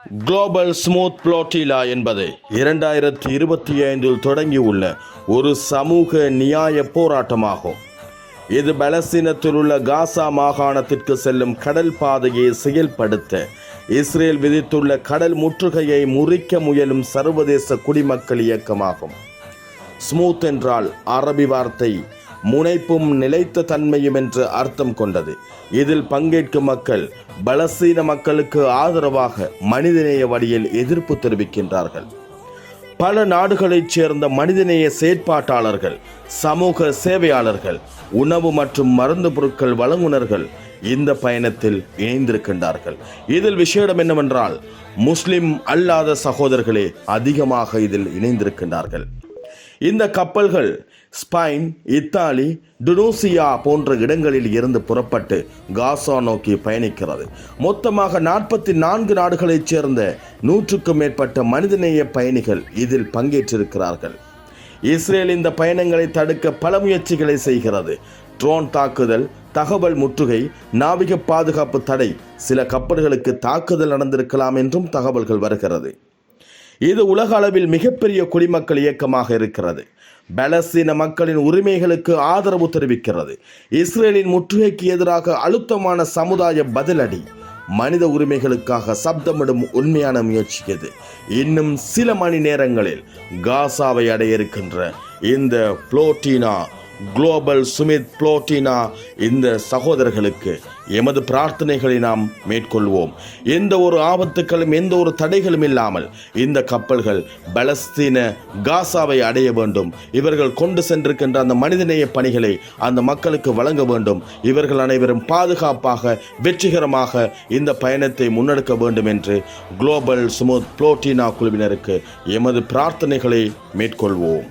Global smooth flotilla என்பது 2025 தொடங்கியுள்ள ஒரு சமூக நியாய போராட்டமாகும். இது பலஸ்தீனத்தில் உள்ள காசா மாகாணத்திற்கு செல்லும் கடல் பாதையை செயல்படுத்த இஸ்ரேல் விதித்துள்ள கடல் முற்றுகையை முறிக்க முயலும் சர்வதேச குடிமக்கள் இயக்கமாகும். ஸ்மூத் என்றால் அரபி வார்த்தை முனைப்பும் நிலைத்த தன்மையும் என்று அர்த்தம் கொண்டது. இதில் பங்கேற்கும் மக்கள் பலஸ்தீன மக்களுக்கு ஆதரவாக மனிதநேய வழியில் எதிர்ப்பு தெரிவிக்கின்றார்கள். பல நாடுகளைச் சேர்ந்த மனிதநேய செயற்பாட்டாளர்கள், சமூக சேவையாளர்கள், உணவு மற்றும் மருந்து பொருட்கள் வழங்குனர்கள் இந்த பயணத்தில் இணைந்திருக்கின்றார்கள். இதில் விஷயம் என்னவென்றால், முஸ்லிம் அல்லாத சகோதரர்களே அதிகமாக இதில் இணைந்திருக்கின்றார்கள். இந்த கப்பல்கள் ஸ்பெயின், இத்தாலி, டுனீசியா போன்ற இடங்களில் இருந்து புறப்பட்டு காசா நோக்கி பயணிக்கிறது. மொத்தமாக 44 நாடுகளைச் சேர்ந்த 100க்கும் மேற்பட்ட மனிதநேய பயணிகள் இதில் பங்கேற்றிருக்கிறார்கள். இஸ்ரேல் இந்த பயணங்களை தடுக்க பல முயற்சிகளை செய்கிறது. ட்ரோன் தாக்குதல், தகவல் முற்றுகை, நாவிக பாதுகாப்பு தடை, சில கப்பல்களுக்கு தாக்குதல் நடந்திருக்கலாம் என்றும் தகவல்கள் வருகிறது. இது உலக அளவில் மிகப்பெரிய குடிமக்கள் இயக்கமாக இருக்கிறது. பலஸ்தீன மக்களின் உரிமைகளுக்கு ஆதரவு தெரிவிக்கிறது. இஸ்ரேலின் முற்றுகைக்கு எதிராக அழுத்தமான சமுதாய பதிலடி, மனித உரிமைகளுக்காக சப்தமிடும் உண்மையான முயற்சி இது. இன்னும் சில மணி நேரங்களில் காசாவை அடைய இருக்கின்ற இந்த புளோட்டினா, குளோபல் சுமித் புளோட்டினா, இந்த சகோதரர்களுக்கு எமது பிரார்த்தனைகளை நாம் மேற்கொள்வோம். எந்த ஒரு ஆபத்துக்களும் எந்த ஒரு தடைகளும் இல்லாமல் இந்த கப்பல்கள் பலஸ்தீன காசாவை அடைய வேண்டும். இவர்கள் கொண்டு சென்றிருக்கின்ற அந்த மனிதநேய பணிகளை அந்த மக்களுக்கு வழங்க வேண்டும். இவர்கள் அனைவரும் பாதுகாப்பாக வெற்றிகரமாக இந்த பயணத்தை முன்னெடுக்க வேண்டும் என்று குளோபல் ஸ்மூத் புளோட்டினா குழுவினருக்கு எமது பிரார்த்தனைகளை மேற்கொள்வோம்.